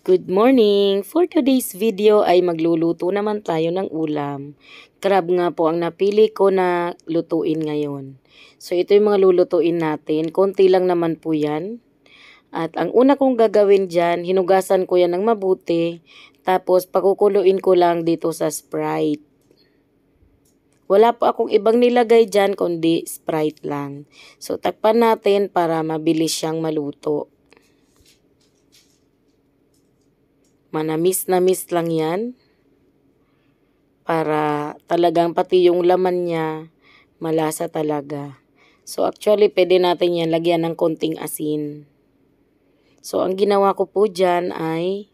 Good morning! For today's video ay magluluto naman tayo ng ulam. Crab nga po ang napili ko na lutuin ngayon. So ito yung mga lulutuin natin. Konti lang naman po yan. At ang una kong gagawin dyan, hinugasan ko yan ng mabuti. Tapos pakukuluin ko lang dito sa Sprite. Wala po akong ibang nilagay dyan kundi Sprite lang. So takpan natin para mabilis siyang maluto. Manamis lang yan. Para talagang pati yung laman niya, malasa talaga. So actually, pwede natin yan lagyan ng konting asin. So ang ginawa ko po dyan ay,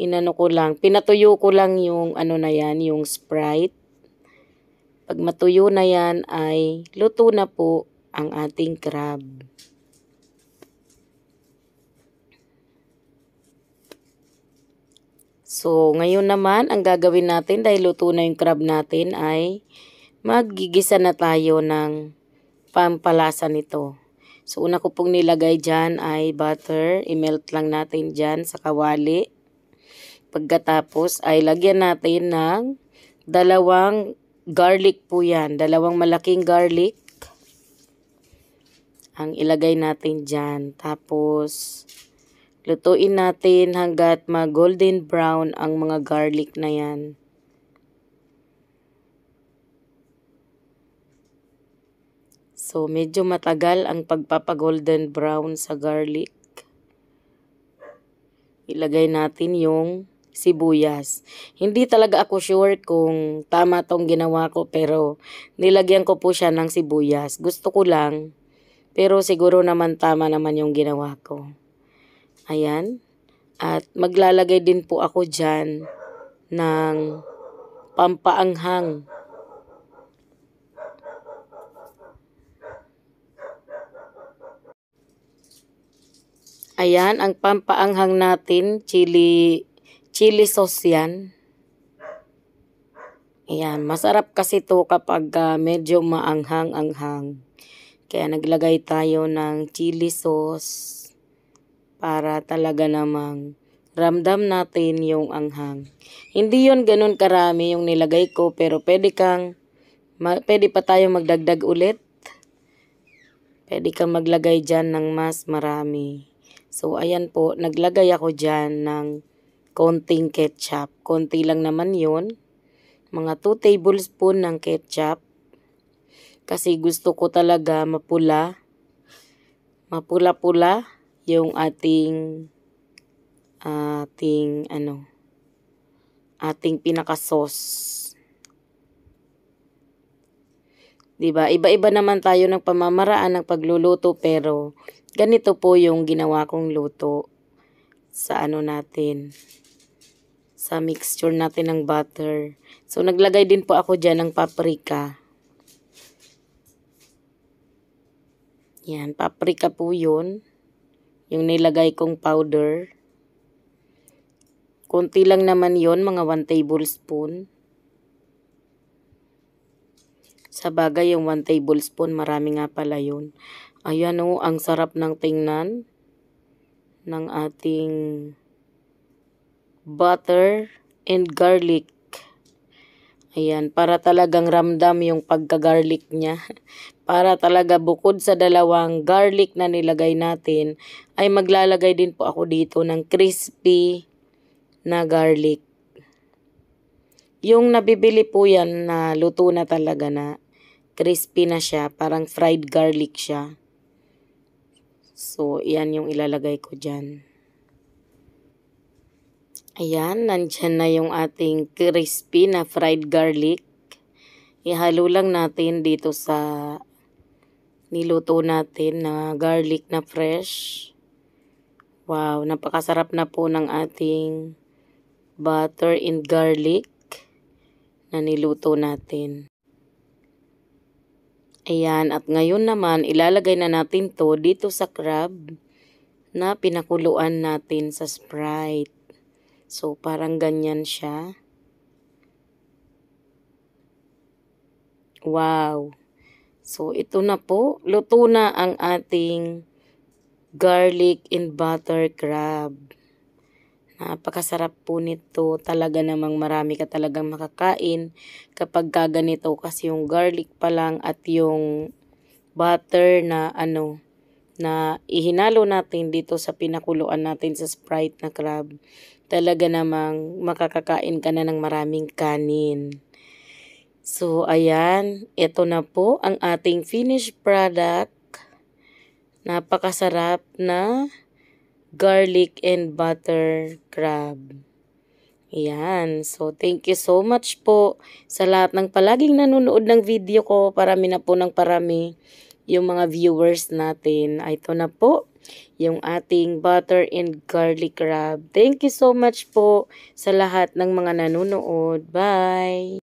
pinatuyo ko lang yung yung Sprite. Pag matuyo na yan ay luto na po ang ating crab. So, ngayon naman, ang gagawin natin dahil luto na yung crab natin ay maggigisa na tayo ng pampalasa nito. So, una ko pong nilagay dyan ay butter. I-melt lang natin dyan sa kawali. Pagkatapos ay lagyan natin ng dalawang garlic po yan. Dalawang malaking garlic ang ilagay natin dyan. Tapos lutuin natin hanggat mag-golden brown ang mga garlic na yan. So, medyo matagal ang pagpapagolden brown sa garlic. Ilagay natin yung sibuyas. Hindi talaga ako sure kung tama tong ginawa ko pero nilagyan ko po siya ng sibuyas. Gusto ko lang pero siguro naman tama naman yung ginawa ko. Ayan. At maglalagay din po ako dyan ng pampaanghang. Ayan, ang pampaanghang natin, chili sauce yan. Ayan, masarap kasi to kapag medyo maanghang-anghang. Kaya naglagay tayo ng chili sauce. Para talaga namang ramdam natin yung anghang. Hindi yon ganun karami yung nilagay ko pero pwede pa tayo magdagdag ulit. Pwede kang maglagay dyan ng mas marami. So ayan po, naglagay ako dyan ng konting ketchup. Konti lang naman yon. Mga 2 tablespoon ng ketchup. Kasi gusto ko talaga mapula-pula yung ating pinaka-sauce. 'Di ba? Iba-iba naman tayo ng pamamaraan ng pagluluto pero ganito po yung ginawa kong luto sa sa mixture natin ng butter. So naglagay din po ako diyan ng paprika. Yan, paprika po 'yun. Yung nilagay kong powder. Konti lang naman yon, mga 1 tablespoon. Sa bagay, yung 1 tablespoon, marami nga pala yun. Ayan o, ang sarap ng tingnan ng ating butter and garlic. Ayan, para talagang ramdam yung pagka-garlic niya. Para talaga bukod sa dalawang garlic na nilagay natin, ay maglalagay din po ako dito ng crispy na garlic. Yung nabibili po yan na luto na talaga na crispy na siya, parang fried garlic siya. So, yan yung ilalagay ko dyan. Ayan, nandyan na yung ating crispy na fried garlic. Ihalo lang natin dito sa niluto natin na garlic na fresh. Wow, napakasarap na po ng ating butter and garlic na niluto natin. Ayan, at ngayon naman ilalagay na natin to dito sa crab na pinakuluan natin sa Sprite. So, parang ganyan siya. Wow. So, ito na po. Luto na ang ating garlic and butter crab Napakasarap po nito. Talaga namang marami ka talagang makakain kapag ganito kasi yung garlic pa lang at yung butter na na ihinalo natin dito sa pinakuluan natin sa Sprite na crab. Talaga namang makakakain ka na ng maraming kanin. So, ayan. Ito na po ang ating finished product. Napakasarap na garlic and butter crab. Ayan. So, thank you so much po sa lahat ng palaging nanonood ng video ko. Parami na po ng parami yung mga viewers natin. Ito na po yung ating butter and garlic crab. Thank you so much po sa lahat ng mga nanonood. Bye!